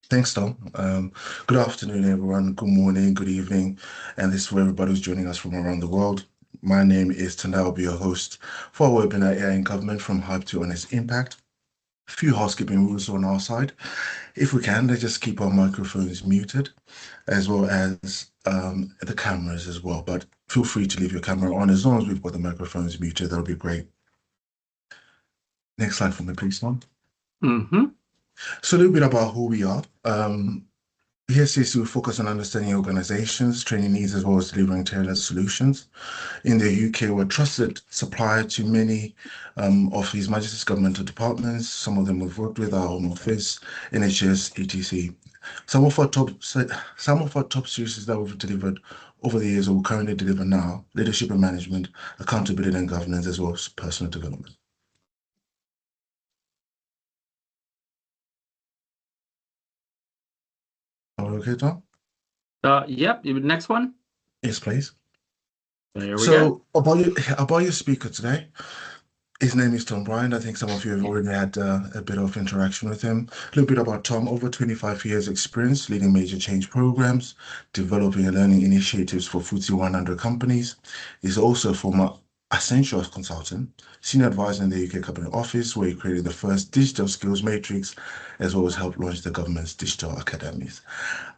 Thanks, Tom. Good afternoon, everyone. Good morning, good evening, and this is for everybody who's joining us from around the world. My name is Tanda. I'll be your host for our webinar AI in Government from Hype to Honest Impact. A few housekeeping rules on our side. If we can, let's just keep our microphones muted, as well as the cameras as well. But feel free to leave your camera on as long as we've got the microphones muted. That'll be great. Next slide for me, please, Tom. Mm-hmm. So a little bit about who we are. PSCC will focus on understanding organizations, training needs, as well as delivering tailored solutions. In the UK, we're a trusted supplier to many of His Majesty's governmental departments. Some of them we've worked with, our Home Office, NHS, etc. Some of our top services that we've delivered over the years or we currently deliver now: leadership and management, accountability and governance, as well as personal development. Okay, Tom? Yep. Next one. Yes, please. There we go. So about your speaker today, his name is Tom Bryant. I think some of you have already had a bit of interaction with him. A little bit about Tom: over 25 years experience leading major change programs, developing and learning initiatives for FTSE 100 companies. He's also a former Accenture consultant, senior advisor in the UK Cabinet Office, where he created the first digital skills matrix, as well as helped launch the government's digital academies.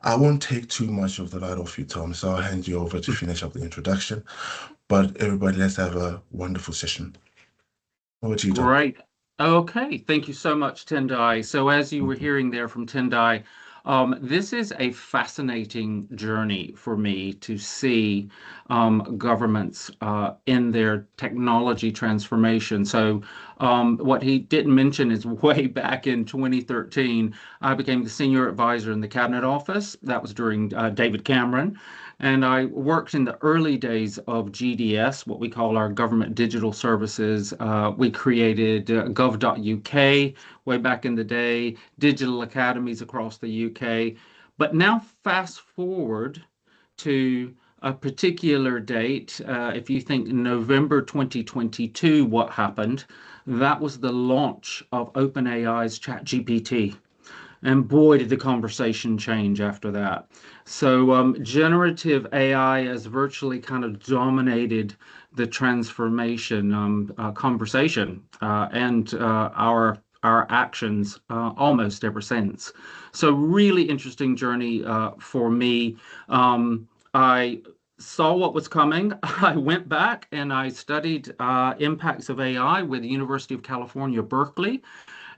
I won't take too much of the light off you, Tom, so I'll hand you over to finish up the introduction. But everybody, let's have a wonderful session. Over to you, Tom. Great. Okay. Thank you so much, Tendai. So as you were hearing there from Tendai, this is a fascinating journey for me to see governments in their technology transformation. So what he didn't mention is way back in 2013, I became the senior advisor in the Cabinet Office. That was during David Cameron. And I worked in the early days of GDS, what we call our Government Digital Services. We created gov.uk way back in the day, digital academies across the UK. But now fast forward to a particular date. If you think November 2022, what happened? That was the launch of OpenAI's ChatGPT. And boy, did the conversation change after that. So, generative AI has virtually kind of dominated the transformation conversation and our actions almost ever since. So, really interesting journey for me. I saw what was coming. I went back and I studied impacts of AI with the University of California, Berkeley.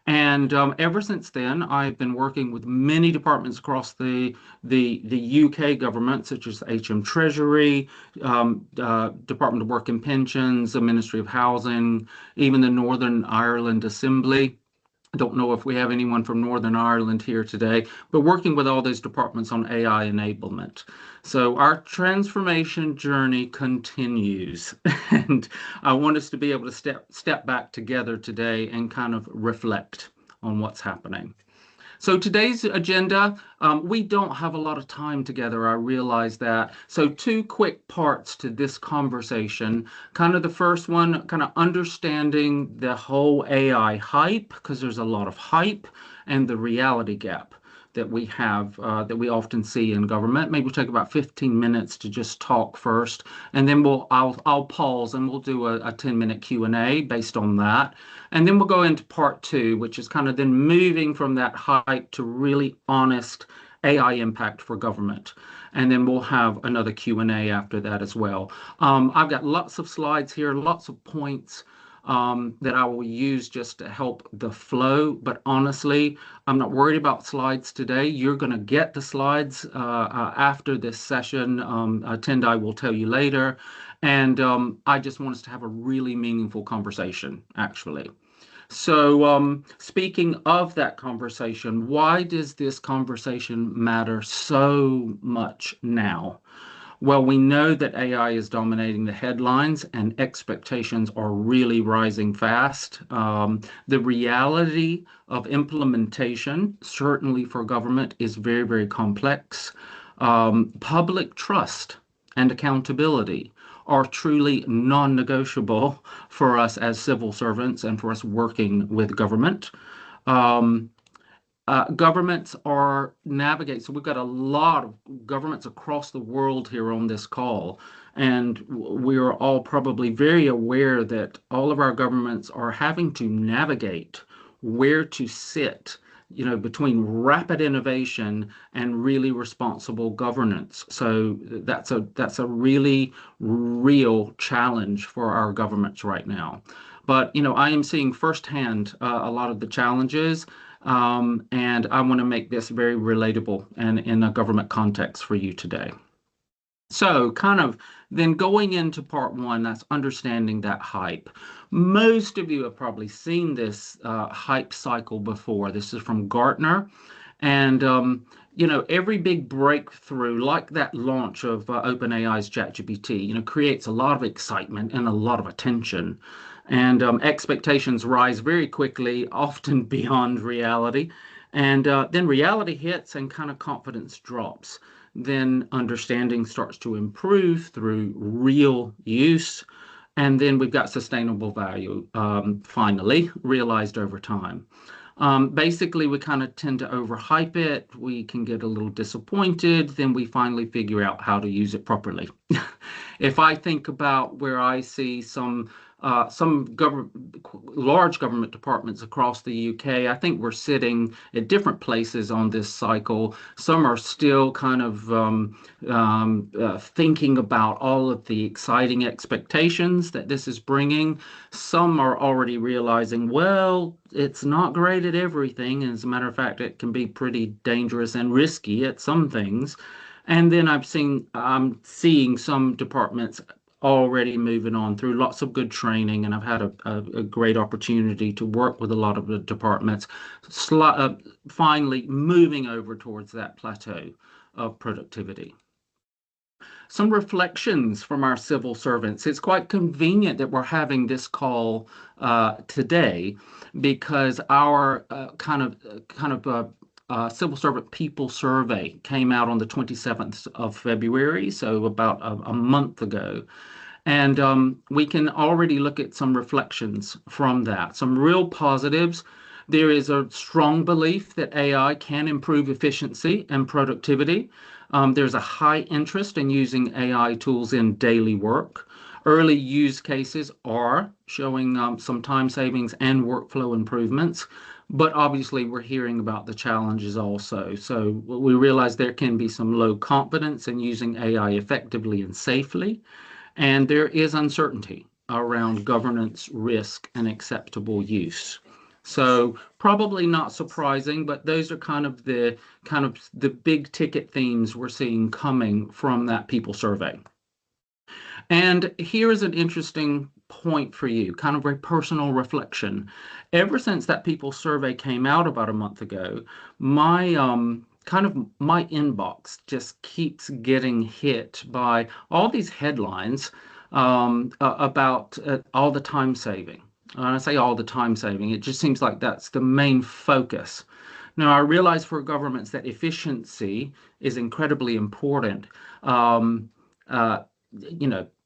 And ever since then, I've been working with many departments across the UK government, such as HM Treasury, Department of Work and Pensions, the Ministry of Housing, even the Northern Ireland Assembly. I don't know if we have anyone from Northern Ireland here today, but working with all those departments on AI enablement. So our transformation journey continues, and I want us to be able to step back together today and kind of reflect on what's happening. So today's agenda, we don't have a lot of time together. I realize that. So two quick parts to this conversation. Kind of the first one, kind of understanding the whole AI hype, because there's a lot of hype, and the reality gap that we have that we often see in government. Maybe we'll take about 15 minutes to just talk first, and then I'll pause and we'll do a 10-minute Q&A based on that. And then we'll go into part two, which is kind of then moving from that hype to really honest AI impact for government. And then we'll have another Q&A after that as well. I've got lots of slides here, lots of points that I will use just to help the flow. But honestly, I'm not worried about slides today. You're going to get the slides after this session. Tendai will tell you later. And I just want us to have a really meaningful conversation, actually. So speaking of that conversation, why does this conversation matter so much now? Well, we know that AI is dominating the headlines and expectations are really rising fast. The reality of implementation, certainly for government, is very, very complex. Public trust and accountability are truly non-negotiable for us as civil servants and for us working with government. Um, governments are navigate. So we've got a lot of governments across the world here on this call, and we are all probably very aware that all of our governments are having to navigate where to sit, between rapid innovation and really responsible governance. So that's a really real challenge for our governments right now. But I am seeing firsthand a lot of the challenges, and I want to make this very relatable and in a government context for you today. So, kind of then going into part one, that's understanding that hype. Most of you have probably seen this hype cycle before. This is from Gartner. And, every big breakthrough, like that launch of OpenAI's ChatGPT, creates a lot of excitement and a lot of attention. And expectations rise very quickly, often beyond reality. And then reality hits and kind of confidence drops. Then understanding starts to improve through real use. And then we've got sustainable value, finally realized over time. Basically, we kind of tend to overhype it. We can get a little disappointed. Then we finally figure out how to use it properly. If I think about where I see some large government departments across the UK, I think we're sitting at different places on this cycle. Some are still kind of thinking about all of the exciting expectations that this is bringing. Some are already realizing, well, it's not great at everything. As a matter of fact, it can be pretty dangerous and risky at some things. And then I'm seeing some departments already moving on through lots of good training, and I've had a great opportunity to work with a lot of the departments, finally moving over towards that plateau of productivity. Some reflections from our civil servants. It's quite convenient that we're having this call today, because our civil servant people survey came out on the 27th of February, so about a month ago. And we can already look at some reflections from that, some real positives. There is a strong belief that AI can improve efficiency and productivity. There's a high interest in using AI tools in daily work. Early use cases are showing some time savings and workflow improvements. But obviously, we're hearing about the challenges also. So we realize there can be some low confidence in using AI effectively and safely. And there is uncertainty around governance, risk, and acceptable use. So probably not surprising, but those are kind of the big ticket themes we're seeing coming from that people survey. And here is an interesting point for you, kind of a personal reflection. Ever since that people survey came out about a month ago, my my inbox just keeps getting hit by all these headlines about all the time saving. And I say all the time saving, it just seems like that's the main focus. Now, I realize for governments that efficiency is incredibly important. Um, uh,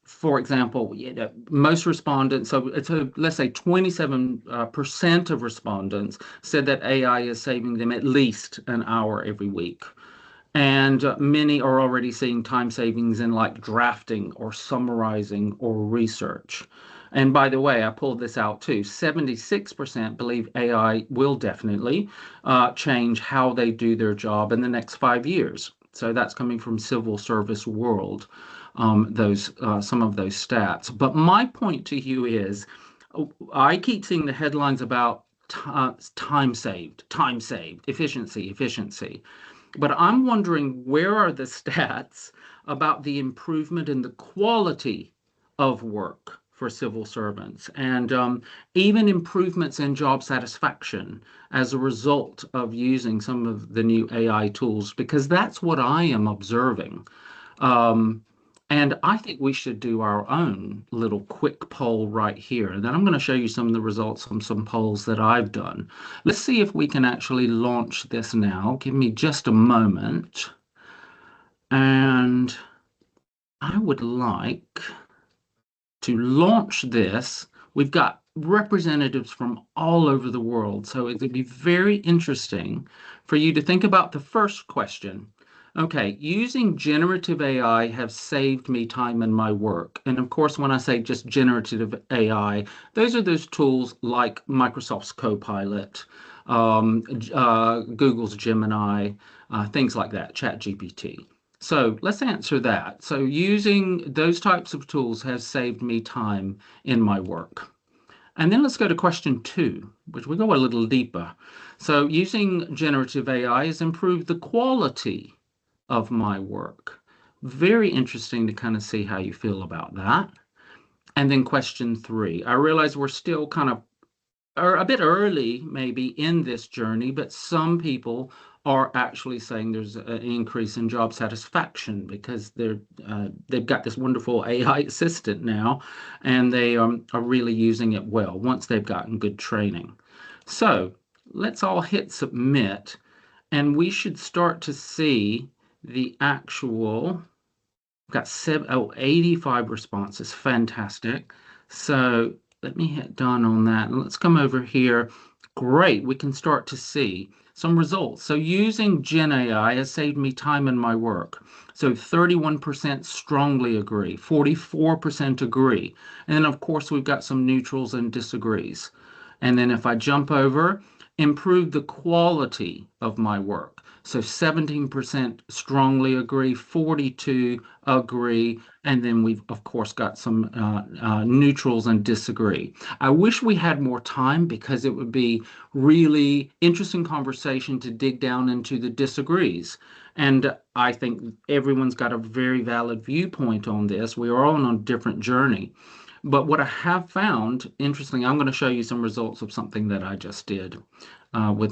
for example, most respondents, so let's say 27% of respondents said that AI is saving them at least an hour every week. And many are already seeing time savings in like drafting or summarizing or research. And by the way, I pulled this out too. 76% believe AI will definitely change how they do their job in the next 5 years. So that's coming from civil service world, those some of those stats. But my point to you is, I keep seeing the headlines about time saved, efficiency, efficiency. But I'm wondering, where are the stats about the improvement in the quality of work for civil servants, and even improvements in job satisfaction as a result of using some of the new AI tools? Because that's what I am observing. Um, and I think we should do our own little quick poll right here. And then I'm going to show you some of the results from some polls that I've done. Let's see if we can actually launch this now. Give me just a moment. And I would like to launch this. We've got representatives from all over the world. So it would be very interesting for you to think about the first question. Okay, using generative AI have saved me time in my work. And of course, when I say just generative AI, those are those tools like Microsoft's Copilot, Google's Gemini, things like that, ChatGPT. So let's answer that. So using those types of tools has saved me time in my work. And then let's go to question two, which we go a little deeper. So using generative AI has improved the quality of my work. Very interesting to kind of see how you feel about that. And then question three, I realize we're still kind of or a bit early maybe in this journey, but some people are actually saying there's an increase in job satisfaction because they've got this wonderful AI assistant now, and they are really using it well once they've gotten good training. So let's all hit submit, and we should start to see the actual. We've got 85 responses. Fantastic. So let me hit done on that. And let's come over here. Great. We can start to see some results. So using Gen AI has saved me time in my work. So 31% strongly agree, 44% agree. And then, of course, we've got some neutrals and disagrees. And then if I jump over, improve the quality of my work. So 17% strongly agree, 42 agree, and then we've of course got some neutrals and disagree. I wish we had more time because it would be really interesting conversation to dig down into the disagrees. And I think everyone's got a very valid viewpoint on this. We are all on a different journey. But what I have found, interesting, I'm going to show you some results of something that I just did with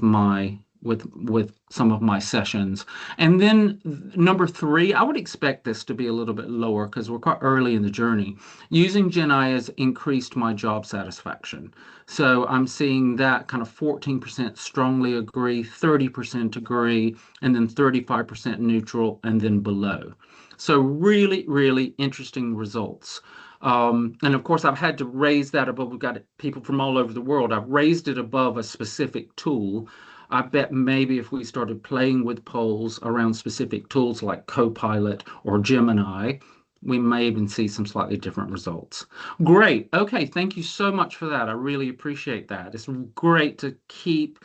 some of my sessions. And then number three, I would expect this to be a little bit lower because we're quite early in the journey. Using Gen AI has increased my job satisfaction. So I'm seeing that kind of 14% strongly agree, 30% agree, and then 35% neutral, and then below. So really, really interesting results. And of course, I've had to raise that above. We've got people from all over the world. I've raised it above a specific tool. I bet maybe if we started playing with polls around specific tools like Copilot or Gemini, we may even see some slightly different results. Great. Okay. Thank you so much for that. I really appreciate that. It's great to keep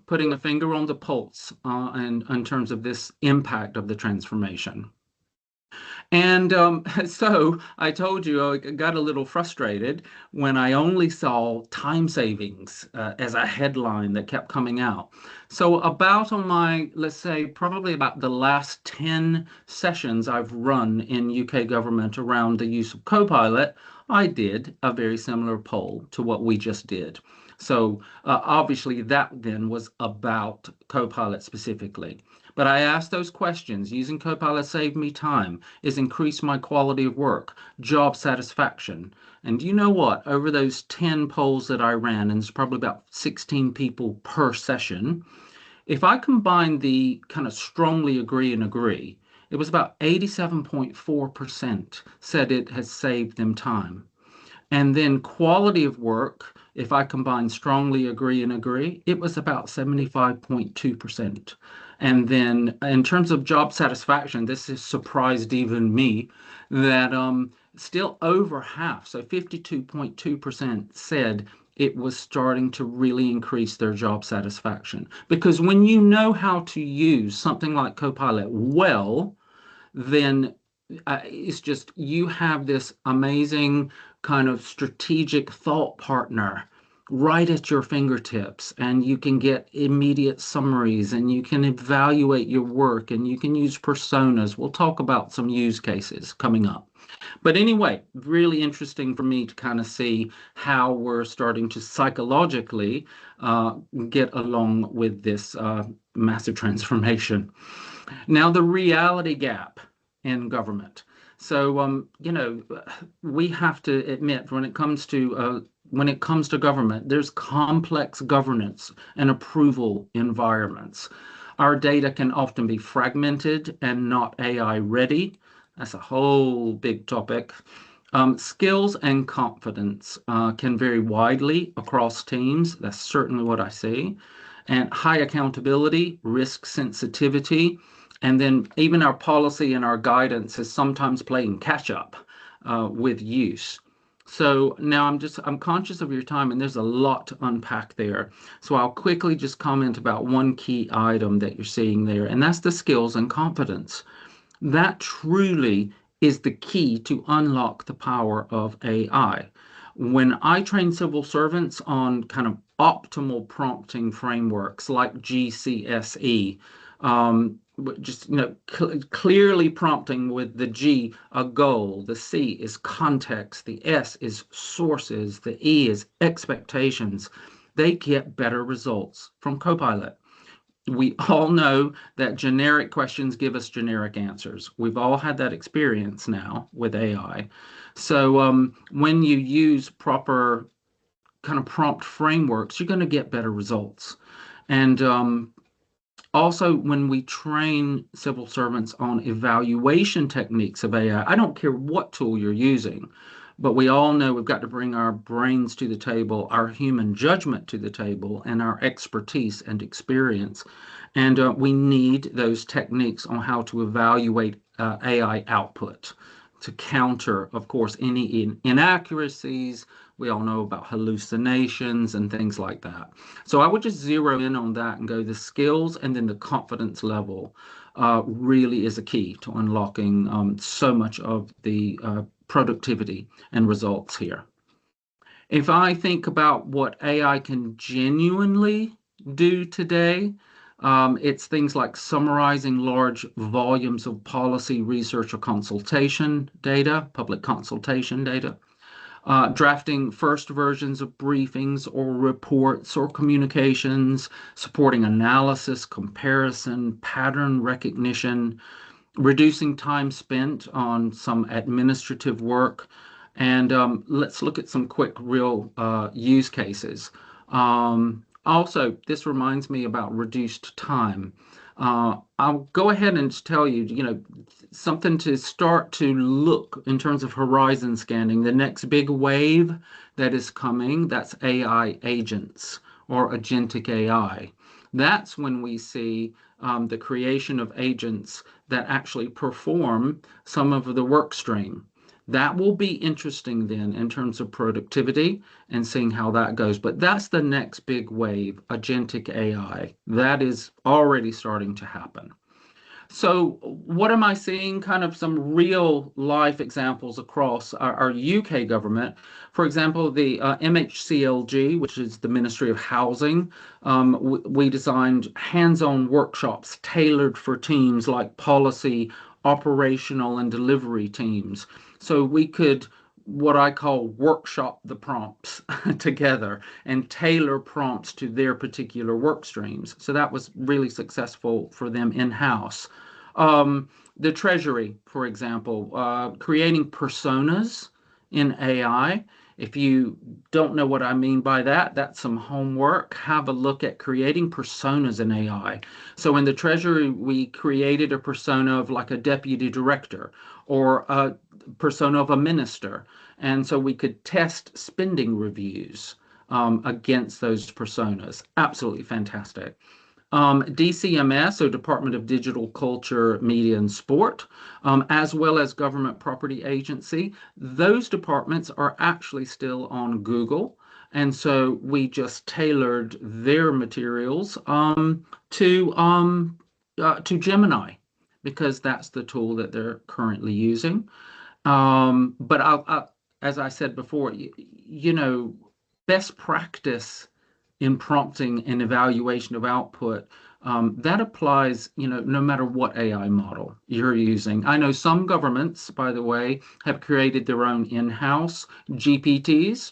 putting a finger on the pulse and in terms of this impact of the transformation. And so I told you I got a little frustrated when I only saw time savings as a headline that kept coming out. So about on my, let's say, probably about the last 10 sessions I've run in UK government around the use of Copilot, I did a very similar poll to what we just did. So obviously that then was about Copilot specifically. But I asked those questions. Using Copilot saved me time, is increased my quality of work, job satisfaction. And you know what? Over those 10 polls that I ran, and it's probably about 16 people per session, if I combine the kind of strongly agree and agree, it was about 87.4% said it has saved them time. And then quality of work, if I combine strongly agree and agree, it was about 75.2%. And then in terms of job satisfaction, this has surprised even me that still over half, so 52.2% said it was starting to really increase their job satisfaction. Because when you know how to use something like Copilot well, then it's just you have this amazing kind of strategic thought partner right at your fingertips, and you can get immediate summaries and you can evaluate your work and you can use personas. We'll talk about some use cases coming up. But anyway, really interesting for me to kind of see how we're starting to psychologically get along with this massive transformation. Now, the reality gap in government. So, we have to admit when it comes to government, there's complex governance and approval environments. Our data can often be fragmented and not AI ready. That's a whole big topic. Skills and confidence can vary widely across teams. That's certainly what I see. And high accountability, risk sensitivity, and then even our policy and our guidance is sometimes playing catch up with use. So now I'm conscious of your time, and there's a lot to unpack there. So I'll quickly just comment about one key item that you're seeing there, and that's the skills and confidence. That truly is the key to unlock the power of AI. When I train civil servants on kind of optimal prompting frameworks like GCSE, just clearly prompting with the G a goal, the C is context, the S is sources, the E is expectations, they get better results from Copilot. We all know that generic questions give us generic answers. We've all had that experience now with AI. So when you use proper kind of prompt frameworks, you're going to get better results. And also, when we train civil servants on evaluation techniques of AI, I don't care what tool you're using, but we all know we've got to bring our brains to the table, our human judgment to the table, and our expertise and experience. And we need those techniques on how to evaluate AI output to counter, of course, any inaccuracies. We all know about hallucinations and things like that. So I would just zero in on that and go the skills and then the confidence level really is a key to unlocking so much of the productivity and results here. If I think about what AI can genuinely do today, it's things like summarizing large volumes of policy research or consultation data, public consultation data, drafting first versions of briefings or reports or communications, supporting analysis, comparison, pattern recognition, reducing time spent on some administrative work. And let's look at some quick real use cases. Also, this reminds me about reduced time. I'll go ahead and tell you, something to start to look in terms of horizon scanning. The next big wave that is coming, that's AI agents or agentic AI. That's when we see the creation of agents that actually perform some of the work stream. That will be interesting then in terms of productivity and seeing how that goes. But that's the next big wave, agentic AI. That is already starting to happen. So, what am I seeing? Kind of some real life examples across our UK government. For example, the MHCLG, which is the Ministry of Housing, we designed hands on workshops tailored for teams like policy, operational, and delivery teams. So we could what I call workshop the prompts together and tailor prompts to their particular work streams. So that was really successful for them in-house. The Treasury, for example, creating personas in AI. If you don't know what I mean by that, that's some homework. Have a look at creating personas in AI. So in the Treasury, we created a persona of like a deputy director or a persona of a minister. And so we could test spending reviews against those personas. Absolutely fantastic. DCMS, so Department of Digital Culture, Media and Sport, as well as Government Property Agency, those departments are actually still on Google. And so we just tailored their materials to Gemini because that's the tool that they're currently using. But as I said before, best practice in prompting and evaluation of output, that applies, no matter what AI model you're using. I know some governments, by the way, have created their own in-house GPTs,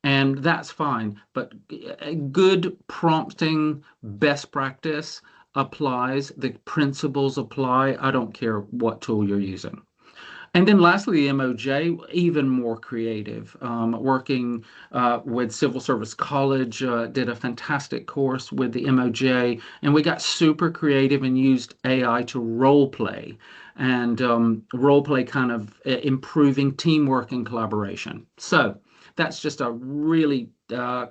and that's fine. But good prompting best practice applies. The principles apply. I don't care what tool you're using. And then lastly, the MOJ, even more creative. Working with Civil Service College, did a fantastic course with the MOJ, and we got super creative and used AI to role play and role play kind of improving teamwork and collaboration. So that's just a really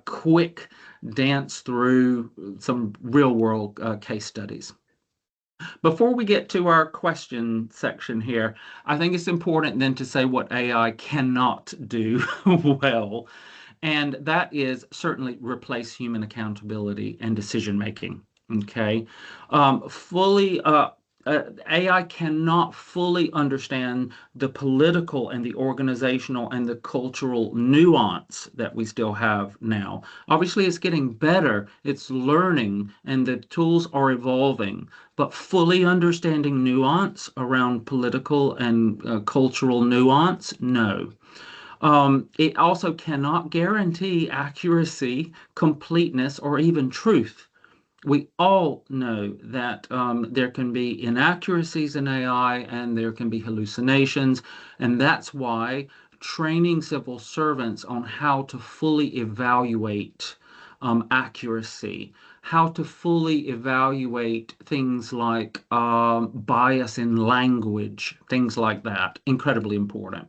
quick dance through some real world case studies. Before we get to our question section here, I think it's important then to say what AI cannot do well, and that is certainly replace human accountability and decision making. Okay. Fully, AI cannot fully understand the political and the organizational and the cultural nuance that we still have now. Obviously, it's getting better, it's learning, and the tools are evolving, but fully understanding nuance around political and cultural nuance, no. It also cannot guarantee accuracy, completeness, or even truth. We all know that there can be inaccuracies in AI and there can be hallucinations, and that's why training civil servants on how to fully evaluate accuracy, how to fully evaluate things like bias in language, things like that, incredibly important.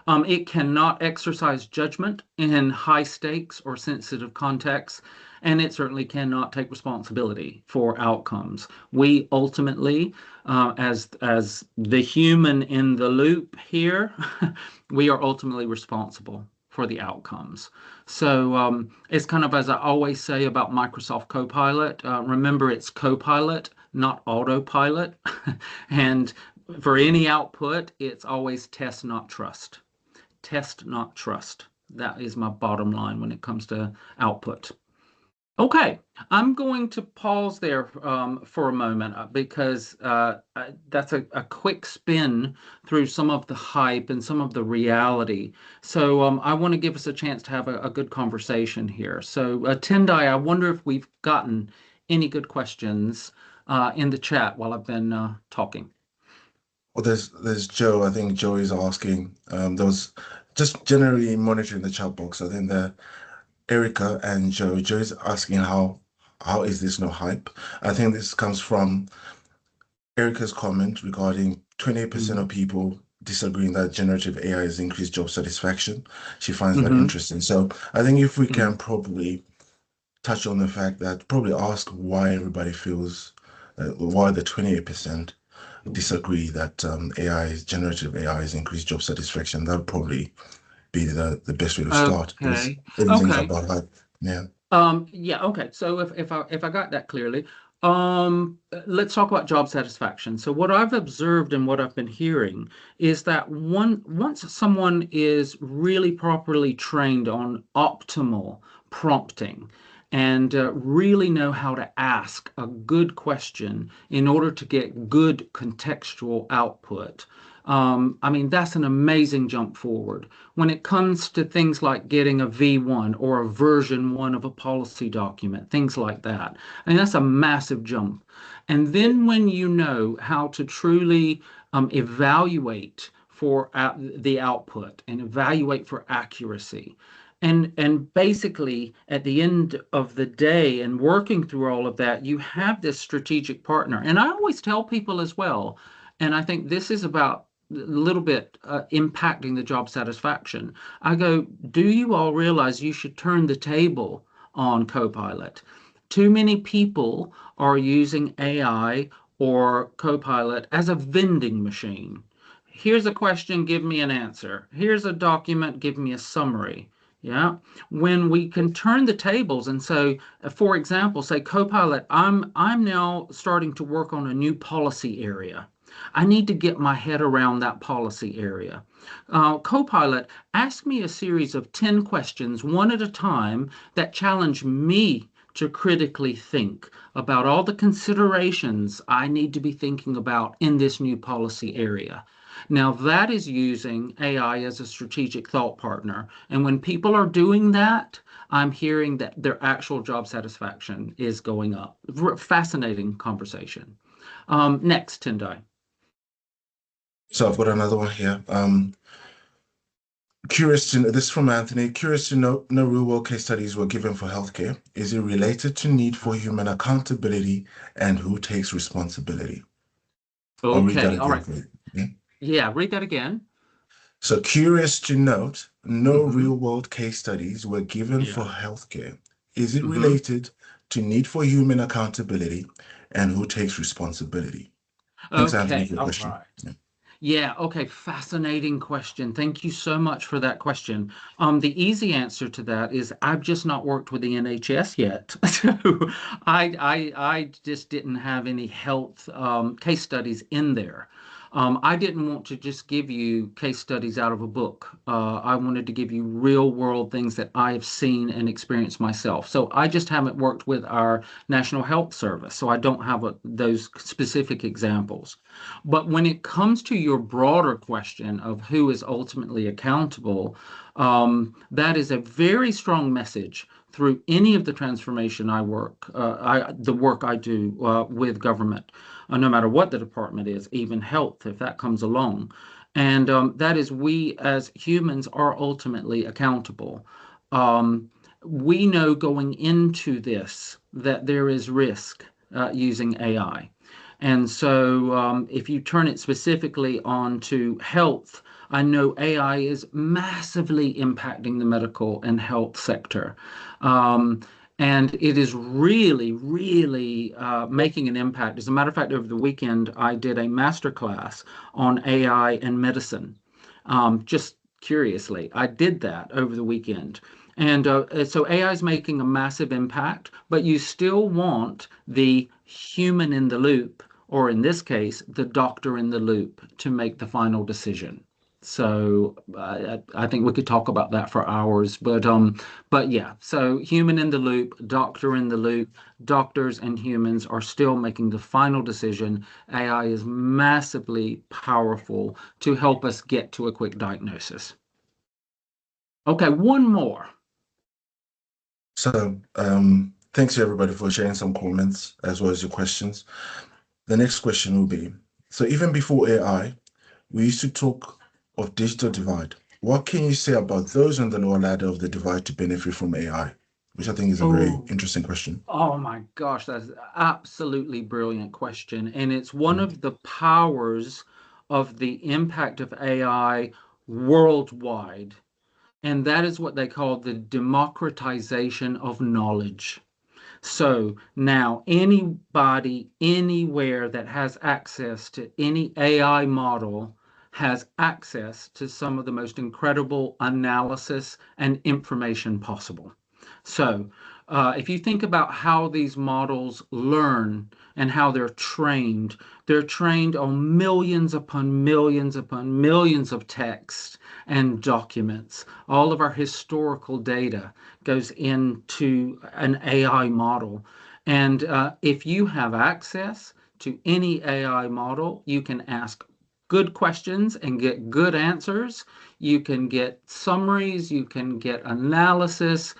It cannot exercise judgment in high stakes or sensitive contexts, and it certainly cannot take responsibility for outcomes. We ultimately, as the human in the loop here, we are ultimately responsible for the outcomes. So it's kind of as I always say about Microsoft Copilot. Remember, it's Copilot, not autopilot, and for any output, it's always test, not trust. Test, not trust. That is my bottom line when it comes to output. Okay, I'm going to pause there for a moment because that's a quick spin through some of the hype and some of the reality. So I want to give us a chance to have a good conversation here. So Tendai, I wonder if we've gotten any good questions in the chat while I've been talking. Well, there's Joe. I think Joe is asking. There was just generally monitoring the chat box. I think the Erica and Joe. Joe is asking how is this no hype? I think this comes from Erica's comment regarding 28% of people disagreeing that generative AI has increased job satisfaction. She finds that Mm-hmm. interesting. So I think if we can probably touch on the fact that probably ask why everybody feels why the 28% disagree that generative AI has increased job satisfaction. That would probably be the best way to start because Okay. everything's Okay. about hype. Yeah. Yeah, okay. So if I got that clearly, let's talk about job satisfaction. So what I've observed and what I've been hearing is that once someone is really properly trained on optimal prompting and really know how to ask a good question in order to get good contextual output, I mean, that's an amazing jump forward when it comes to things like getting a V1 or a version 1 of a policy document, things like that. And that's a massive jump. And then when you know how to truly evaluate for the output and evaluate for accuracy, and basically at the end of the day and working through all of that, you have this strategic partner. And I always tell people as well, and I think this is about a little bit impacting the job satisfaction. I go, do you all realize you should turn the table on Copilot? Too many people are using AI or Copilot as a vending machine. Here's a question, give me an answer. Here's a document, give me a summary. Yeah. When we can turn the tables and so, for example, say, Copilot, I'm now starting to work on a new policy area. I need to get my head around that policy area. Copilot, ask me a series of 10 questions, one at a time, that challenge me to critically think about all the considerations I need to be thinking about in this new policy area. Now, that is using AI as a strategic thought partner. And when people are doing that, I'm hearing that their actual job satisfaction is going up. Fascinating conversation. Next, Tendai. So I've got another one here. Curious to know, this is from Anthony. Curious to know, no real world case studies were given for healthcare. Is it related to need for human accountability and who takes responsibility? I'll read that Okay, all again right. for you. Yeah. Yeah, read that again. So curious to note, no Hmm. real world case studies were given for Yeah. healthcare. Is it Hmm. related to need for human accountability and who takes responsibility? Thanks, Anthony, Okay, for your all question. right. Yeah. Yeah, okay, fascinating question. Thank you so much for that question. The easy answer to that is I've just not worked with the NHS yet. So I just didn't have any health case studies in there. I didn't want to just give you case studies out of a book. I wanted to give you real world things that I have seen and experienced myself. So I just haven't worked with our National Health Service, so I don't have those specific examples. But when it comes to your broader question of who is ultimately accountable, that is a very strong message through any of the transformation the work I do with government, no matter what the department is, even health, if that comes along. And that is, we as humans are ultimately accountable. Um, we know going into this that there is risk using AI. And so, if you turn it specifically onto health, I know AI is massively impacting the medical and health sector. Um, and it is really, really making an impact. As a matter of fact, over the weekend, I did a masterclass on AI and medicine. Just curiously, I did that over the weekend. And so AI is making a massive impact, but you still want the human in the loop, or in this case, the doctor in the loop, to make the final decision. So I think we could talk about that for hours, but yeah. So human in the loop, doctor in the loop, doctors and humans are still making the final decision. AI is massively powerful to help us get to a quick diagnosis. Okay, one more. So, thanks to everybody for sharing some comments as well as your questions. The next question will be, so even before AI, we used to talk of digital divide. What can you say about those on the lower ladder of the divide to benefit from AI? Which I think is a very Oh, interesting question. oh my gosh, that's an absolutely brilliant question. And it's one Mm. of the powers of the impact of AI worldwide. And that is what they call the democratization of knowledge. So now anybody, anywhere that has access to any AI model has access to some of the most incredible analysis and information possible. So, if you think about how these models learn and how they're trained on millions upon millions upon millions of texts and documents. All of our historical data goes into an AI model. And if you have access to any AI model, you can ask good questions and get good answers. You can get summaries, you can get analysis.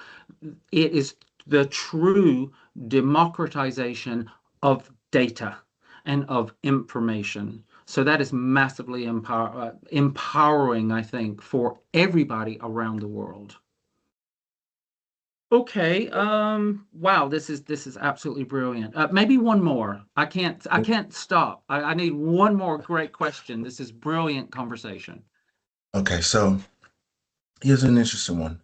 It is the true democratization of data and of information. So that is massively empowering, I think, for everybody around the world. Okay. Wow. This is absolutely brilliant. Maybe one more. I can't stop. I need one more great question. This is brilliant conversation. Okay, so here's an interesting one.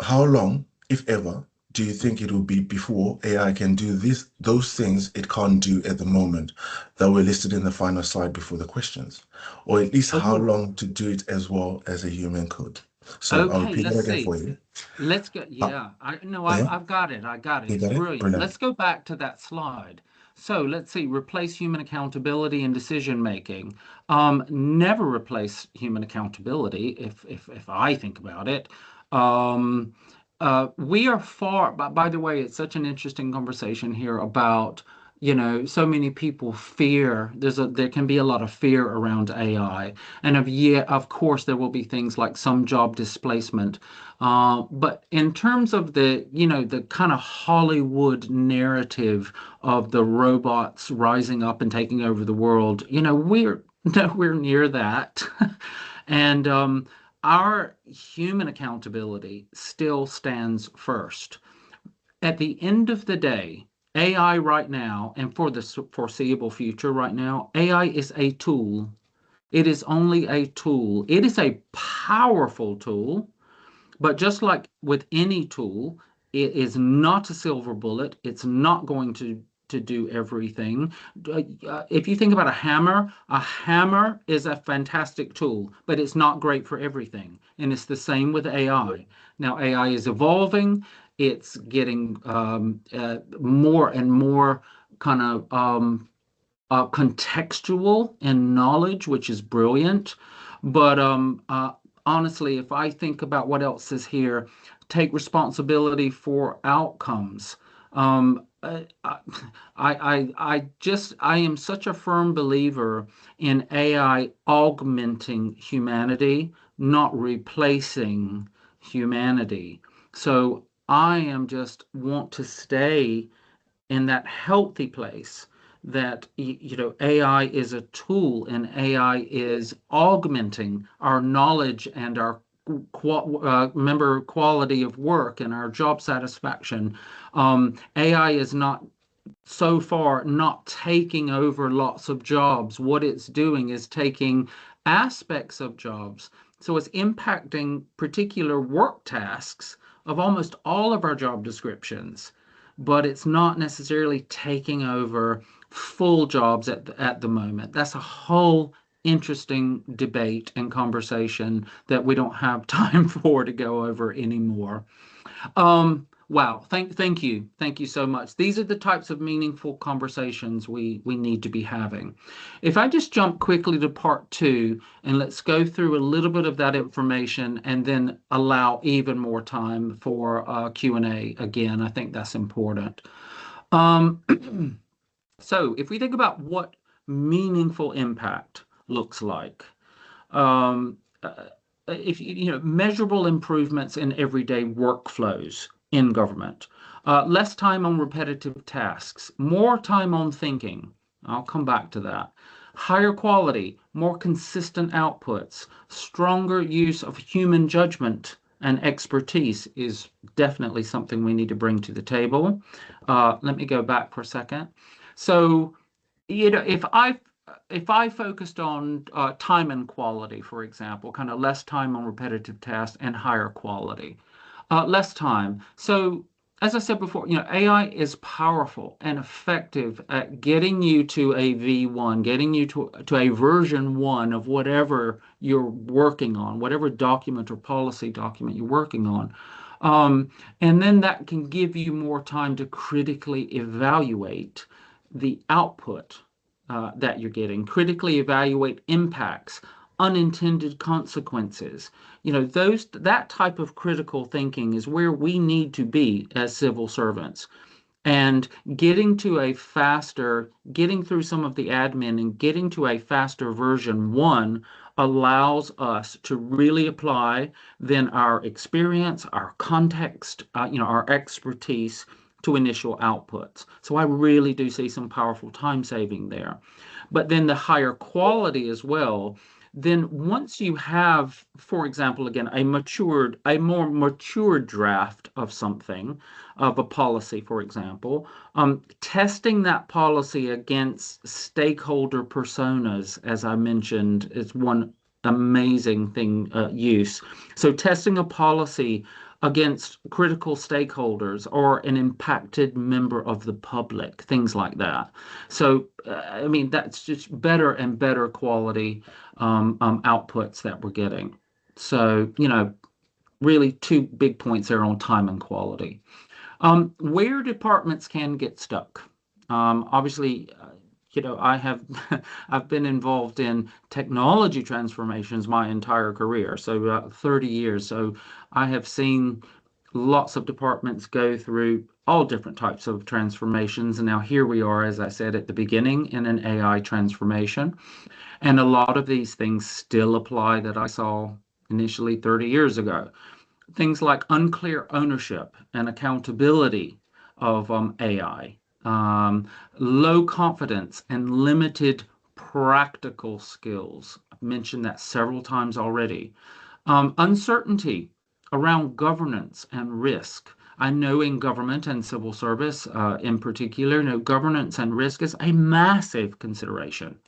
How long, if ever, do you think it will be before AI can do those things it can't do at the moment that were listed in the final slide before the questions? Or at least how Oh, long to do it as well as a human could? So I'll okay. repeat that Let's again for see. you. Let's go. Uh, Yeah, I no, oh I've yeah, I've got it. I got it. you It's got it? brilliant. Brilliant. Let's go back to that slide. So let's see. Replace human accountability and decision making. Never replace human accountability. If I think about it, um, we are far. By the way, it's such an interesting conversation here about. So many people fear. There can be a lot of fear around AI, and of course, there will be things like some job displacement. But in terms of the kind of Hollywood narrative of the robots rising up and taking over the world, nowhere near that. And our human accountability still stands first. At the end of the day, AI right now, and for the foreseeable future right now, AI is a tool. It is only a tool. It is a powerful tool, but just like with any tool, it is not a silver bullet. It's not going to do everything. If you think about a hammer is a fantastic tool, but it's not great for everything. And it's the same with AI. Now, AI is evolving. It's getting more and more kind of contextual in knowledge, which is brilliant. But honestly, if I think about what else is here, take responsibility for outcomes. I am such a firm believer in AI augmenting humanity, not replacing humanity. So I am just want to stay in that healthy place that AI is a tool and AI is augmenting our knowledge and our member quality of work and our job satisfaction. AI is not so far not taking over lots of jobs. What it's doing is taking aspects of jobs. So it's impacting particular work tasks of almost all of our job descriptions, but it's not necessarily taking over full jobs at the moment. That's a whole interesting debate and conversation that we don't have time for to go over anymore. Wow. Thank you so much. These are the types of meaningful conversations we need to be having. If I just jump quickly to part two, and let's go through a little bit of that information and then allow even more time for Q&A again. I think that's important. So if we think about what meaningful impact looks like, um, if measurable improvements in everyday workflows in government, less time on repetitive tasks, more time on thinking. I'll come back to that. Higher quality, more consistent outputs, stronger use of human judgment and expertise is definitely something we need to bring to the table. Let me go back for a second. So, if I focused on time and quality, for example, kind of less time on repetitive tasks and higher quality, less time. So, as I said before, AI is powerful and effective at getting you to a V1, getting you to a version one of whatever you're working on, whatever document or policy document you're working on. And then that can give you more time to critically evaluate the output that you're getting, critically evaluate impacts, unintended consequences. That type of critical thinking is where we need to be as civil servants. And getting through some of the admin and getting to a faster version one allows us to really apply then our experience, our context, our expertise to initial outputs. So I really do see some powerful time saving there. But then the higher quality as well, then once you have, for example, again, a more matured draft of something, of a policy, for example, testing that policy against stakeholder personas, as I mentioned, is one amazing thing, use. So testing a policy against critical stakeholders or an impacted member of the public, things like that. So, I mean, that's just better and better quality outputs that we're getting. So, really two big points there on time and quality. Where departments can get stuck. Obviously, I have I've been involved in technology transformations my entire career, so 30 years. So I have seen lots of departments go through all different types of transformations. And now here we are, as I said at the beginning, in an AI transformation. And a lot of these things still apply that I saw initially 30 years ago. Things like unclear ownership and accountability of AI, low confidence and limited practical skills. I've mentioned that several times already. Uncertainty around governance and risk. I know in government and civil service, in particular, governance and risk is a massive consideration.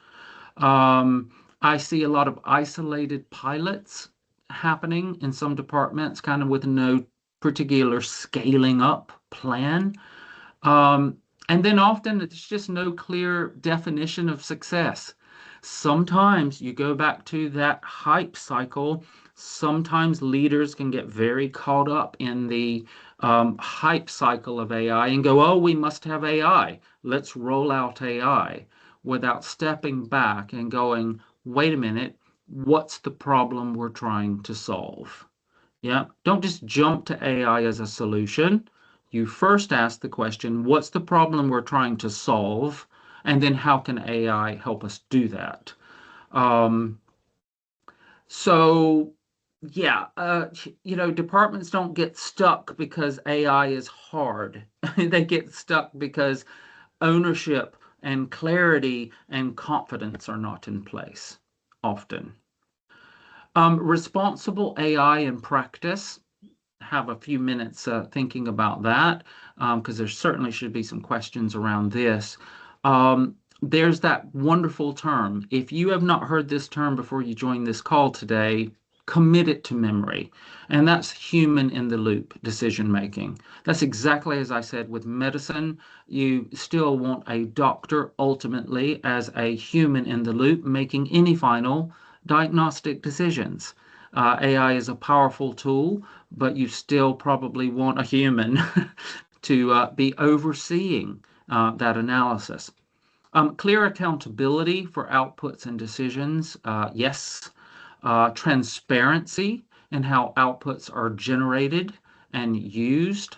Um, I see a lot of isolated pilots happening in some departments, kind of with no particular scaling up plan. Um, and then often it's just no clear definition of success. Sometimes you go back to that hype cycle. Sometimes leaders can get very caught up in the hype cycle of AI and go, oh, we must have AI. Let's roll out AI without stepping back and going, wait a minute, what's the problem we're trying to solve? Yeah, don't just jump to AI as a solution. You first ask the question, what's the problem we're trying to solve? And then how can AI help us do that? Um, so yeah, departments don't get stuck because AI is hard. They get stuck because ownership and clarity and confidence are not in place often. Responsible AI in practice. Have a few minutes thinking about that because there certainly should be some questions around this. There's that wonderful term. If you have not heard this term before you join this call today, commit it to memory. And that's human in the loop decision making. That's exactly as I said with medicine. You still want a doctor ultimately as a human in the loop making any final diagnostic decisions. AI is a powerful tool, but you still probably want a human to be overseeing that analysis. Clear accountability for outputs and decisions, yes. Transparency in how outputs are generated and used.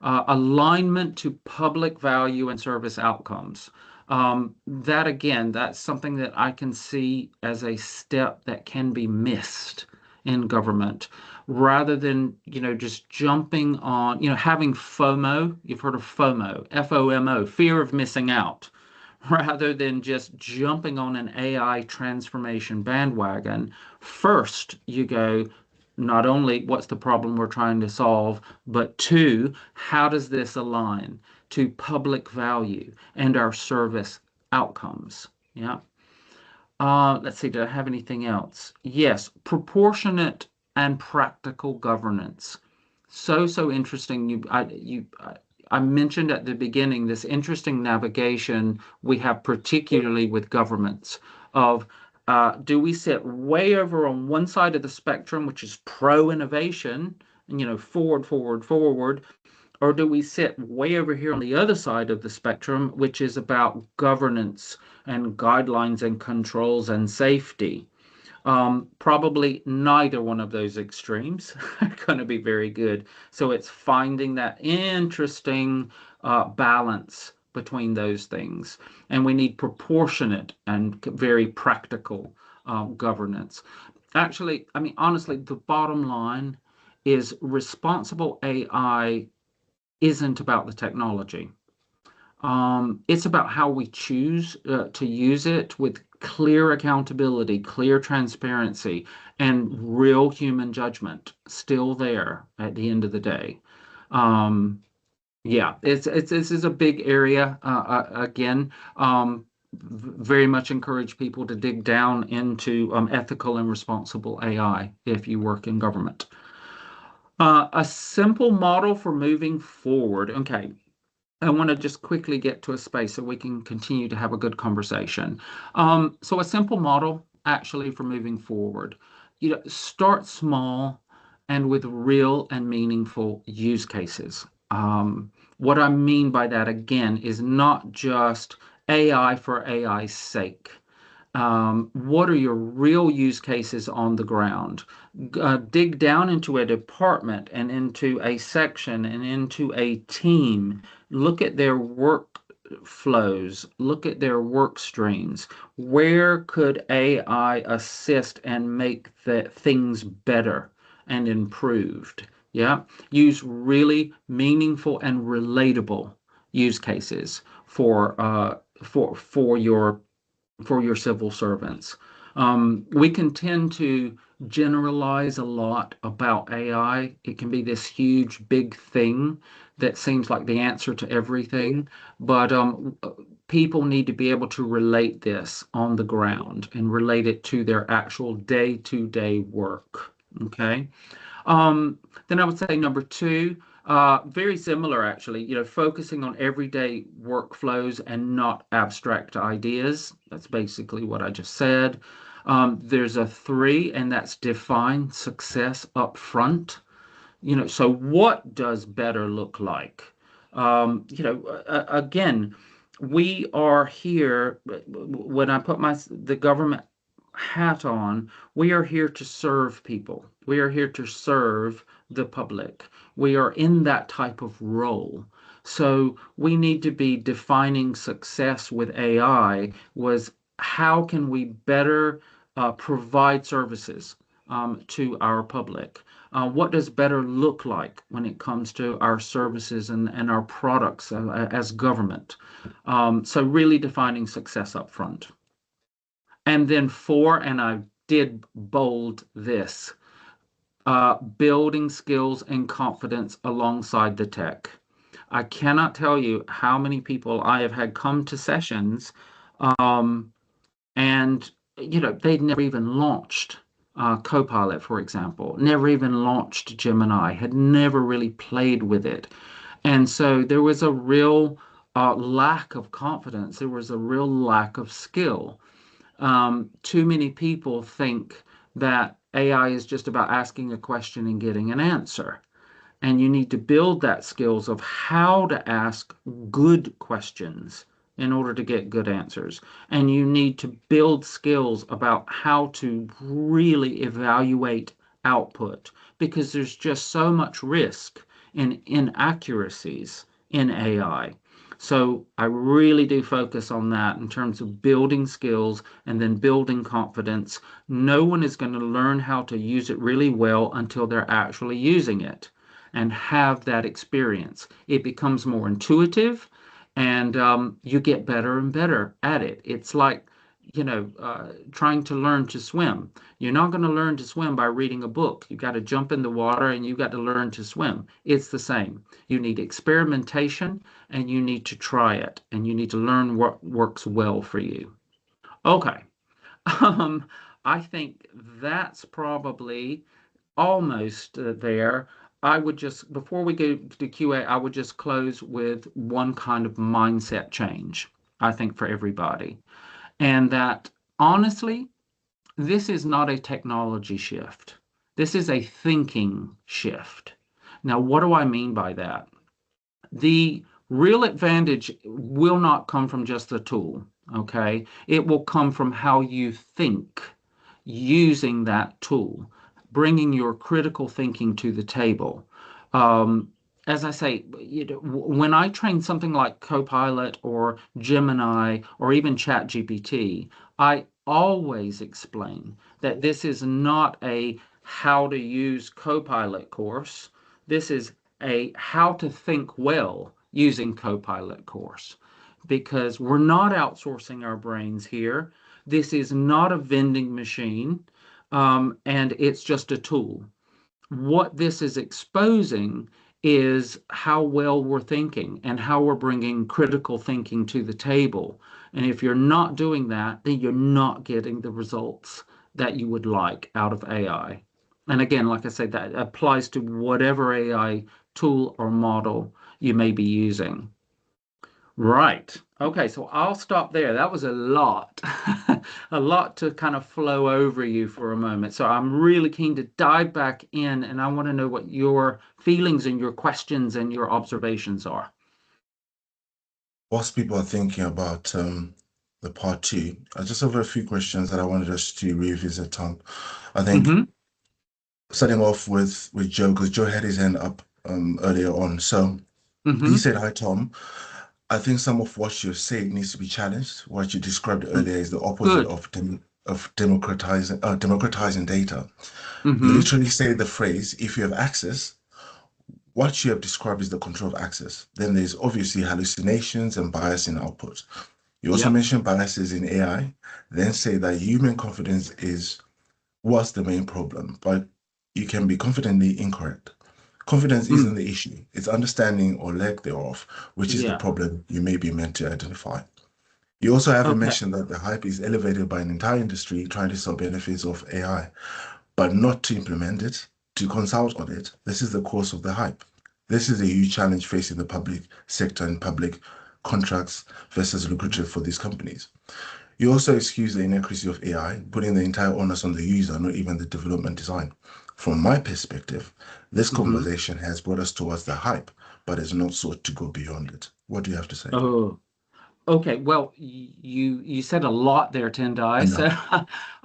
Alignment to public value and service outcomes. That again, that's something that I can see as a step that can be missed in government rather than, just jumping on, having FOMO. You've heard of FOMO, FOMO, fear of missing out, rather than just jumping on an AI transformation bandwagon. First, you go, not only what's the problem we're trying to solve, but two, how does this align to public value and our service outcomes? Yeah. Let's see, do I have anything else? Yes, proportionate and practical governance. So interesting. I mentioned at the beginning this interesting navigation we have, particularly with governments, of do we sit way over on one side of the spectrum, which is pro innovation, and forward, forward, forward, or do we sit way over here on the other side of the spectrum, which is about governance and guidelines and controls and safety? Probably neither one of those extremes are going to be very good. So it's finding that interesting balance between those things. And we need proportionate and very practical governance. Actually, I mean, honestly, the bottom line is responsible AI isn't about the technology. It's about how we choose to use it with clear accountability, clear transparency, and real human judgment still there at the end of the day. Um, yeah, this is a big area. Again, very much encourage people to dig down into ethical and responsible AI if you work in government. A simple model for moving forward. Okay, I want to just quickly get to a space so we can continue to have a good conversation. So a simple model actually for moving forward. Start small and with real and meaningful use cases. What I mean by that again is not just AI for AI's sake. What are your real use cases on the ground? Dig down into a department and into a section and into a team. Look at their work flows, look at their work streams. Where could AI assist and make the things better and improved? Yeah, use really meaningful and relatable use cases for your for your civil servants. We can tend to generalize a lot about AI. It can be this huge, big thing that seems like the answer to everything, but people need to be able to relate this on the ground and relate it to their actual day-to-day work. Okay. Um, then I would say number two, very similar actually, focusing on everyday workflows and not abstract ideas. That's basically what I just said. There's a three, and that's define success up front. So what does better look like? Again, we are here, when I put the government hat on, we are here to serve people. We are here to serve the public. We are in that type of role. So we need to be defining success with AI was how can we better provide services to our public? What does better look like when it comes to our services and our products as government? So really defining success up front. And then four, and I did bold this, building skills and confidence alongside the tech. I cannot tell you how many people I have had come to sessions, um, and they'd never even launched Copilot, for example, never even launched Gemini, had never really played with it. And so there was a real lack of confidence. There was a real lack of skill. Too many people think that AI is just about asking a question and getting an answer. And you need to build that skills of how to ask good questions in order to get good answers. And you need to build skills about how to really evaluate output because there's just so much risk in inaccuracies in AI. So I really do focus on that in terms of building skills and then building confidence. No one is going to learn how to use it really well until they're actually using it and have that experience. It becomes more intuitive, and you get better and better at it. It's like, trying to learn to swim. You're not going to learn to swim by reading a book. You got to jump in the water and you got to learn to swim. It's the same. You need experimentation and you need to try it and you need to learn what works well for you. Okay. Um, I think that's probably almost there. I would just, before we go to QA, I would just close with one kind of mindset change, I think, for everybody. And that honestly, this is not a technology shift. This is a thinking shift. Now, what do I mean by that? The real advantage will not come from just the tool, okay? It will come from how you think using that tool, bringing your critical thinking to the table. Um, as I say, when I train something like Copilot or Gemini or even ChatGPT, I always explain that this is not a how to use Copilot course. This is a how to think well using Copilot course because we're not outsourcing our brains here. This is not a vending machine, and it's just a tool. What this is exposing is how well we're thinking and how we're bringing critical thinking to the table. And if you're not doing that, then you're not getting the results that you would like out of AI. And again, like I said, that applies to whatever AI tool or model you may be using. Right. Okay, so I'll stop there. That was a lot, a lot to kind of flow over you for a moment. So I'm really keen to dive back in, and I want to know what your feelings and your questions and your observations are. Whilst people are thinking about the part two, I just have a few questions that I wanted us to revisit, Tom. I think Mm-hmm. starting off with Joe, because Joe had his hand up earlier on. So he Mm-hmm. said, "Hi, Tom. I think some of what you're saying needs to be challenged. What you described earlier is the opposite Good. of democratizing data. You Mm-hmm. literally say the phrase, if you have access, what you have described is the control of access. Then there's obviously hallucinations and bias in output. You also Yep. mentioned biases in AI, then say that human confidence is what's the main problem, but you can be confidently incorrect. Confidence isn't Mm. the issue, it's understanding or lack thereof, which is the Yeah. problem you may be meant to identify. You also haven't Okay. mentioned that the hype is elevated by an entire industry trying to sell benefits of AI, but not to implement it, to consult on it. This is the cause of the hype. This is a huge challenge facing the public sector and public contracts versus lucrative for these companies. You also excuse the inaccuracy of AI, putting the entire onus on the user, not even the development design. From my perspective, this Hmm. conversation has brought us towards the hype, but has not sought to go beyond it. What do you have to say? Oh, okay. Well, you said a lot there, I Tendai, so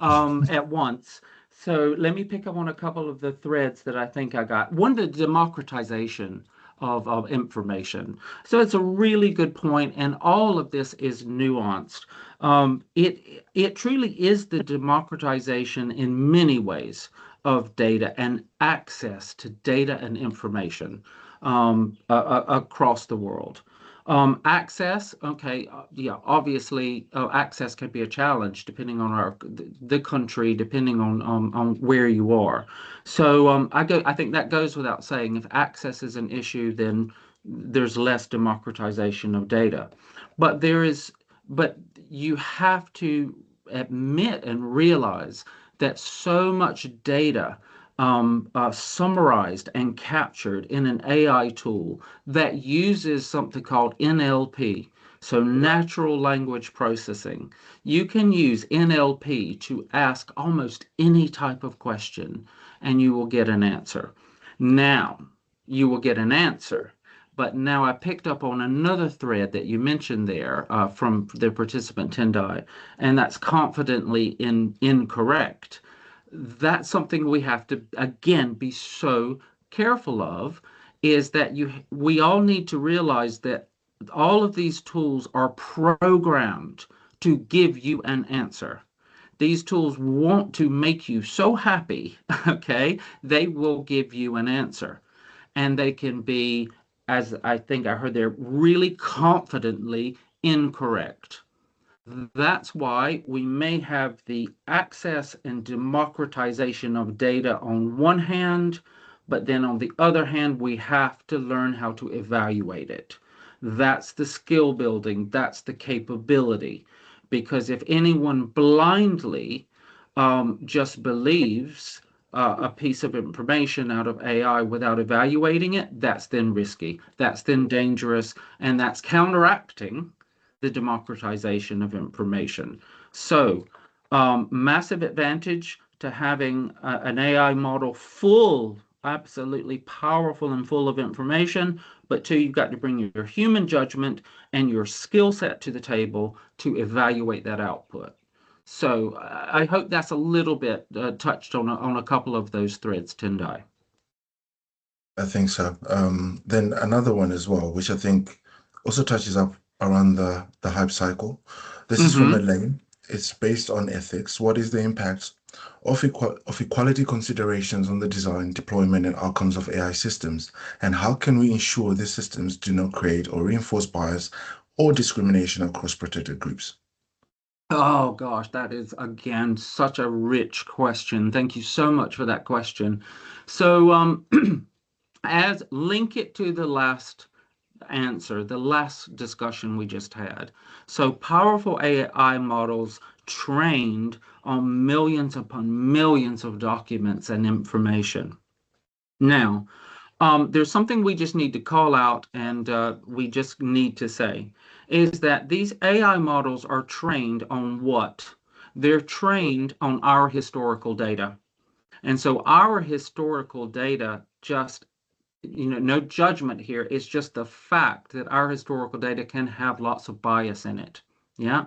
know. at once. So let me pick up on a couple of the threads that I think I got. One, the democratization of information. So it's a really good point, and all of this is nuanced. It truly is the democratization in many ways of data and access to data and information across the world. Access, okay, yeah, obviously, access can be a challenge depending on the country, depending on where you are. So I think that goes without saying. If access is an issue, then there's less democratization of data. But there is, but you have to admit and realize that so much data summarized and captured in an AI tool that uses something called NLP, so natural language processing. You can use NLP to ask almost any type of question and you will get an answer. Now, you will get an answer. But now I picked up on another thread that you mentioned there from the participant Tendai, and that's confidently incorrect. That's something we have to again be so careful of, is that we all need to realize that all of these tools are programmed to give you an answer. These tools want to make you so happy, okay? They will give you an answer. And they can be, as I think I heard there, really confidently incorrect. That's why we may have the access and democratization of data on one hand, but then on the other hand, we have to learn how to evaluate it. That's the skill building, that's the capability. Because if anyone blindly just believes a piece of information out of AI without evaluating it, that's then risky, that's then dangerous, and that's counteracting the democratization of information. So, massive advantage to having an AI model full, absolutely powerful and full of information. But two, you've got to bring your human judgment and your skill set to the table to evaluate that output. So I hope that's a little bit touched on a couple of those threads, Tendai. I think so. Then another one as well, which I think also touches up around the hype cycle. This is from Mm-hmm. Elaine. It's based on ethics. What is the impact of equality considerations on the design, deployment, and outcomes of AI systems? And how can we ensure these systems do not create or reinforce bias or discrimination across protected groups? Oh gosh, that is again such a rich question. Thank you so much for that question. So, as link it to the last answer, the last discussion we just had. So, powerful AI models trained on millions upon millions of documents and information. Now, there's something we just need to call out and we just need to say is that these AI models are trained on what? They're trained on our historical data. And so our historical data just, no judgment here. It's just the fact that our historical data can have lots of bias in it. Yeah.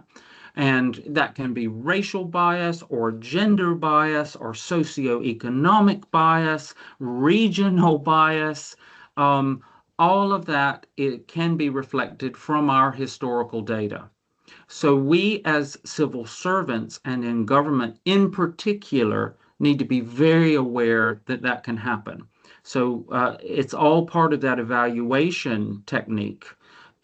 And that can be racial bias or gender bias or socioeconomic bias, regional bias. Um, all of that, it can be reflected from our historical data. So we as civil servants and in government in particular need to be very aware that that can happen. So it's all part of that evaluation technique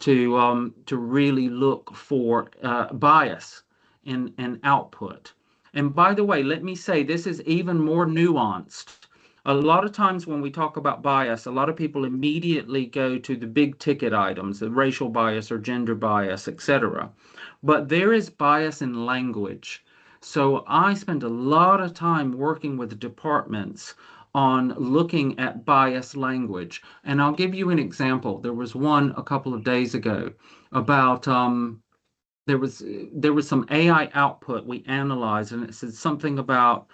to really look for bias in output. And by the way, let me say this is even more nuanced. A lot of times when we talk about bias, a lot of people immediately go to the big ticket items, the racial bias or gender bias, etc. But there is bias in language. So I spend a lot of time working with departments on looking at bias language. And I'll give you an example. There was one a couple of days ago about there was some AI output we analyzed, and it said something about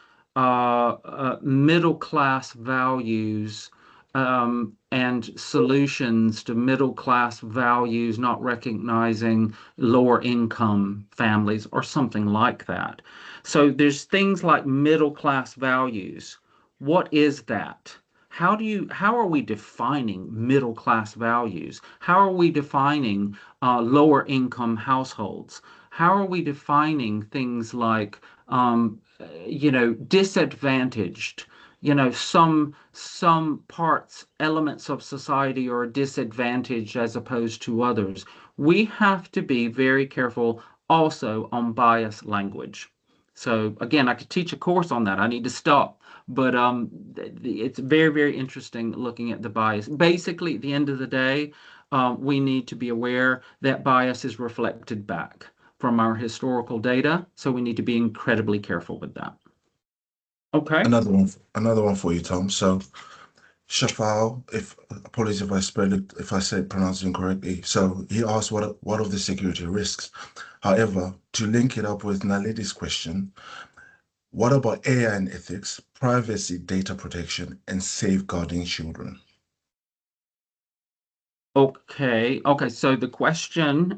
middle class values and solutions to middle class values, not recognizing lower income families or something like that. So there's things like middle class values. What is that? How are we defining middle class values? How are we defining lower income households? How are we defining things like disadvantaged? Some parts, elements of society are disadvantaged as opposed to others. We have to be very careful also on bias language. So again, I could teach a course on that. I need to stop. But it's very, very interesting looking at the bias. Basically, at the end of the day, we need to be aware that bias is reflected back from our historical data. So we need to be incredibly careful with that. Okay. Another one for you, Tom. So Shafal, if apologies if I spell it, if I say pronounce it incorrectly. So he asked what of the security risks. However, to link it up with Naledi's question, what about AI and ethics, privacy, data protection, and safeguarding children? Okay. Okay. So the question's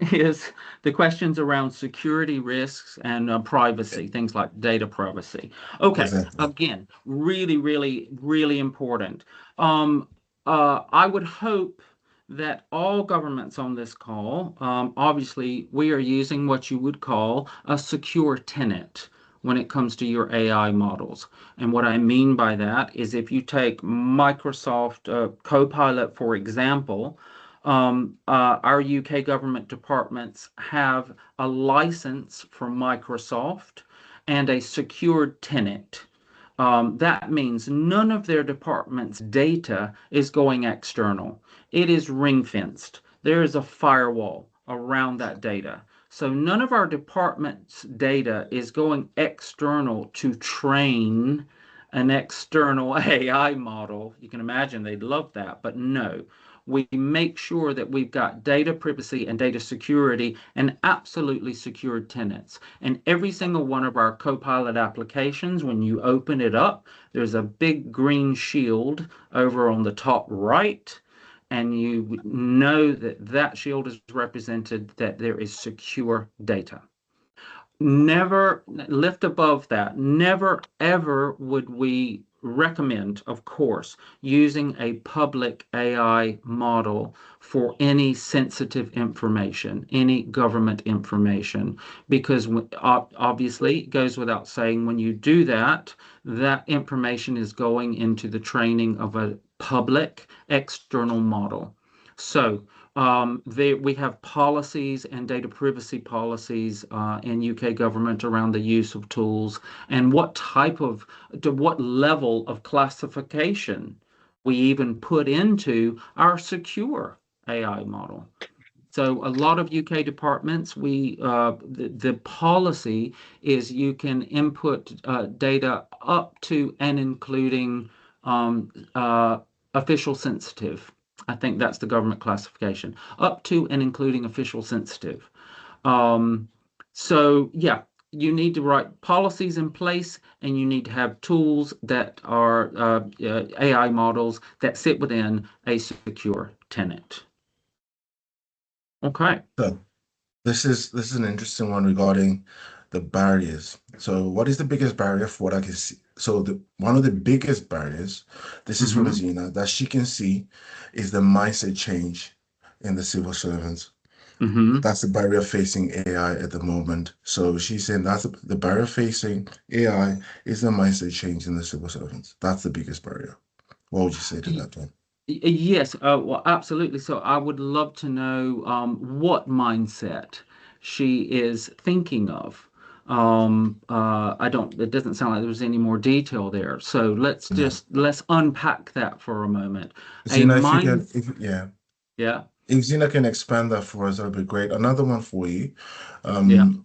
around security risks and privacy, things like data privacy. Okay. Exactly. Again, really, really, really important. Um, I would hope that all governments on this call, obviously, we are using what you would call a secure tenant when it comes to your AI models. And what I mean by that is if you take Microsoft Copilot, for example, our UK government departments have a license from Microsoft and a secured tenant. That means none of their department's data is going external. It is ring fenced. There is a firewall around that data. So none of our department's data is going external to train an external AI model. You can imagine they'd love that, but no. We make sure that we've got data privacy and data security and absolutely secured tenants. And every single one of our Copilot applications, when you open it up, there's a big green shield over on the top right. And you know that that shield is represented that there is secure data. Never lift above that. Never, ever would we recommend, of course, using a public AI model for any sensitive information, any government information, because obviously it goes without saying when you do that, that information is going into the training of a public external model. So we have policies and data privacy policies in UK government around the use of tools and to what level of classification we even put into our secure AI model. So a lot of UK departments, the policy is you can input data up to and including official sensitive. I think that's the government classification, up to and including official sensitive. Um, so yeah, you need to write policies in place and you need to have tools that are AI models that sit within a secure tenant. Okay. So this is an interesting one regarding the barriers. So what is the biggest barrier for what I can see? So the one of the biggest barriers, this is from Hmm. Zena, that she can see is the mindset change in the civil servants. Hmm. That's the barrier facing AI at the moment. So she's saying that's the barrier facing AI is the mindset change in the civil servants. That's the biggest barrier. What would you say to that, John? Yes, well, absolutely. So I would love to know what mindset she is thinking of. I don't, it doesn't sound like there's any more detail there. So Yeah. let's unpack that for a moment. A Zena, if you mind, can, if yeah, yeah, if Zena can expand that for us, that'd be great. Another one for you. yeah. Um,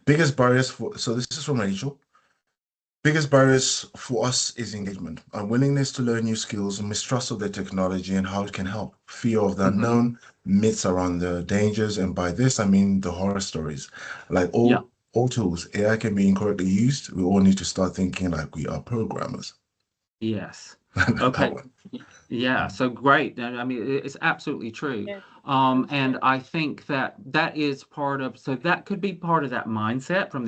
biggest barriers for, so this is from Rachel. Biggest barriers for us is engagement, our willingness to learn new skills, mistrust of the technology and how it can help, fear of the Hmm. unknown, myths around the dangers, and by this I mean the horror stories. Like Yeah. all tools, AI can be incorrectly used. We all need to start thinking like we are programmers. Yes. That Okay. one. Yeah. So great. I mean, it's absolutely true. Yes, And I think that that is part of, so that could be part of that mindset from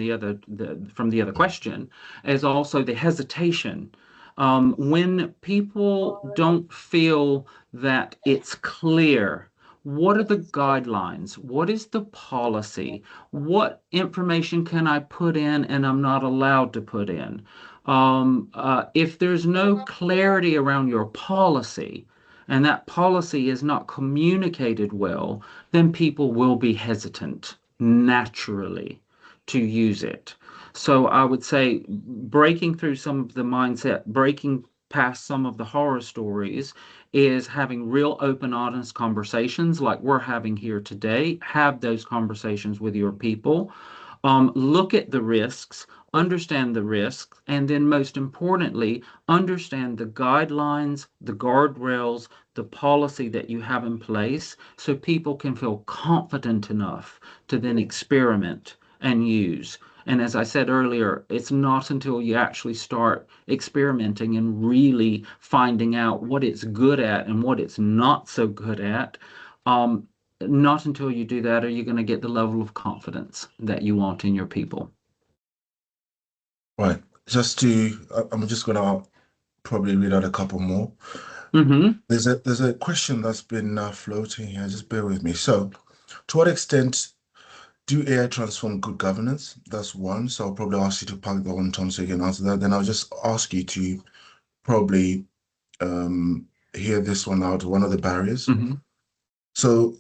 from the other question, is also the hesitation. When people don't feel that it's clear, what are the guidelines? What is the policy? What information can I put in and I'm not allowed to put in? If there's no clarity around your policy, and that policy is not communicated well, then people will be hesitant naturally to use it. So I would say breaking through some of the mindset, breaking past some of the horror stories, is having real open, honest conversations like we're having here today. Have those conversations with your people. Look at the risks, understand the risks, and then most importantly, understand the guidelines, the guardrails, the policy that you have in place so people can feel confident enough to then experiment and use. And as I said earlier, it's not until you actually start experimenting and really finding out what it's good at and what it's not so good at, um, not until you do that are you going to get the level of confidence that you want in your people. Right. I'm just gonna probably read out a couple more. Hmm. There's a question that's been floating here. Just bear with me. So, to what extent do AI transform good governance? That's one. So I'll probably ask you to pack that one, Tom, so you can answer that. Then I'll just ask you to probably hear this one out, one of the barriers. Hmm. So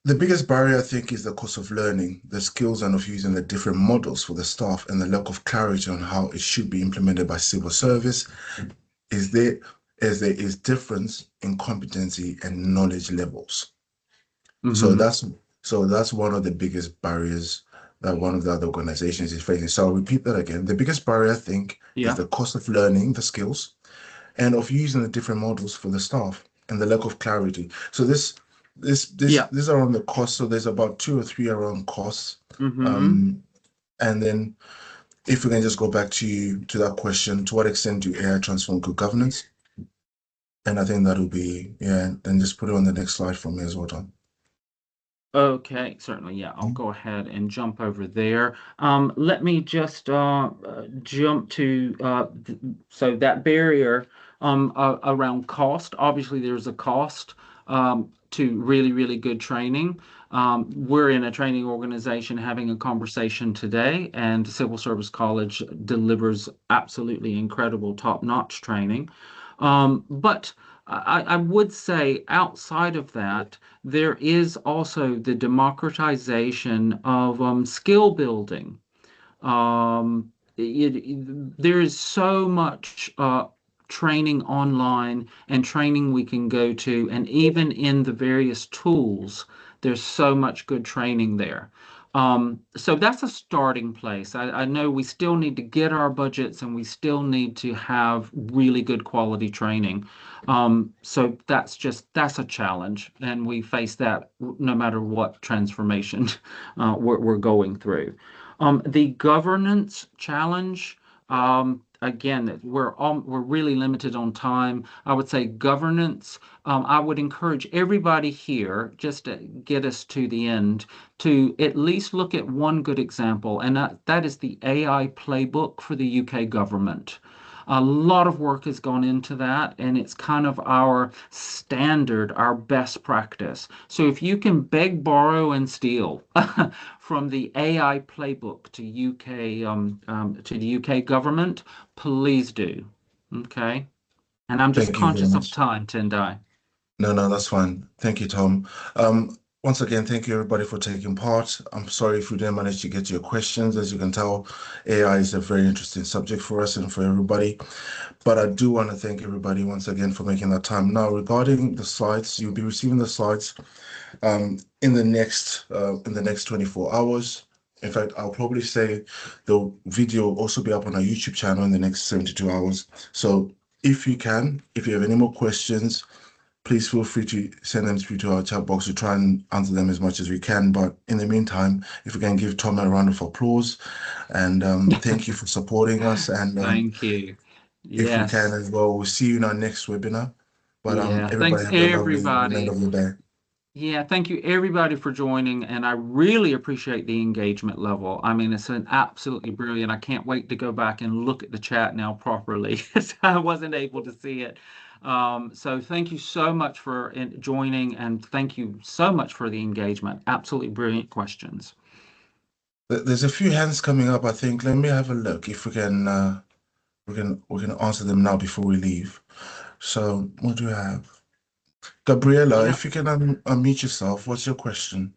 the biggest barrier, I think, is the cost of learning, the skills and of using the different models for the staff, and the lack of clarity on how it should be implemented by civil service. Is there as there is difference in competency and knowledge levels. So Hmm. that's one of the biggest barriers that one of the other organizations is facing. So I'll repeat that again. The biggest barrier, I think, is Yeah. the cost of learning the skills and of using the different models for the staff and the lack of clarity. So Yeah. these are on the cost. So there's about two or three around costs. Hmm. Um, and then if we can just go back to that question, to what extent do AI transform good governance? And I think that'll be, yeah, then just put it on the next slide for me as well, Tom. Okay, certainly. Yeah, I'll go ahead and jump over there. Let me just jump to so that barrier around cost. Obviously, there's a cost to really, really good training. We're in a training organization having a conversation today, and Civil Service College delivers absolutely incredible, top-notch training. But I would say outside of that, there is also the democratization of skill building. There is so much training online and training we can go to, and even in the various tools, there's so much good training there. So that's a starting place. I know we still need to get our budgets and we still need to have really good quality training. So that's a challenge, and we face that no matter what transformation we're going through. The governance challenge, again, we're really limited on time. I would say governance. I would encourage everybody here, just to get us to the end, to at least look at one good example, and that is the AI playbook for the UK government. A lot of work has gone into that, and it's kind of our standard, our best practice. So if you can beg, borrow, and steal from the AI playbook to the UK government, please do. Okay. And I'm just Thank you very conscious of much. time, Tendai. No, no, that's fine. Thank you, Tom. Once again, thank you everybody for taking part. I'm sorry if we didn't manage to get to your questions. As you can tell, AI is a very interesting subject for us and for everybody. But I do want to thank everybody once again for making that time. Now, regarding the slides, you'll be receiving the slides in the next 24 hours. In fact, I'll probably say the video will also be up on our YouTube channel in the next 72 hours. So if you can, if you have any more questions, please feel free to send them through to our chat box. We try and answer them as much as we can. But in the meantime, if we can give Tom a round of applause and thank you for supporting us. And Thank you. if we can Yes. as well, we'll see you in our next webinar. But Yeah. Thanks, everybody have a lovely remainder everybody. of the day. Yeah, thank you everybody for joining, and I really appreciate the engagement level. I mean, it's an absolutely brilliant. I can't wait to go back and look at the chat now properly because I wasn't able to see it. So thank you so much for joining, and thank you so much for the engagement. Absolutely brilliant questions. There's a few hands coming up, I think. Let me have a look if we can answer them now before we leave. So what do we have? Gabriella, Yeah. if you can unmute yourself, what's your question?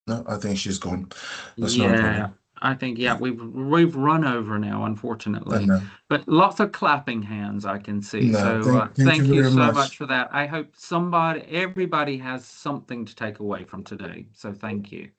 No, I think she's gone. That's not a Yeah, problem. I think yeah, we've run over now, And unfortunately. But lots of clapping hands I can see. no, So thank you thank you very so much much. for that. I hope everybody has something to take away from today. So thank you.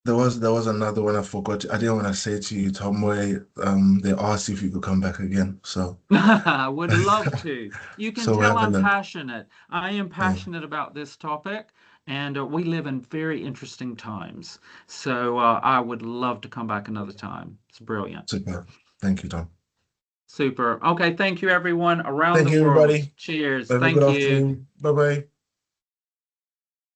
There was another one I forgot. I didn't want to say to you, Tom, where they asked if you could come back again. So I would love to. You can so we tell have a I'm look. passionate. I am Yeah, passionate about this topic, and we live in very interesting times. So I would love to come back another time. It's brilliant. super. Thank you, Tom. Super. Okay, thank you everyone around Thank the you, world. everybody. Cheers. Have a good Thank you. afternoon. Bye bye.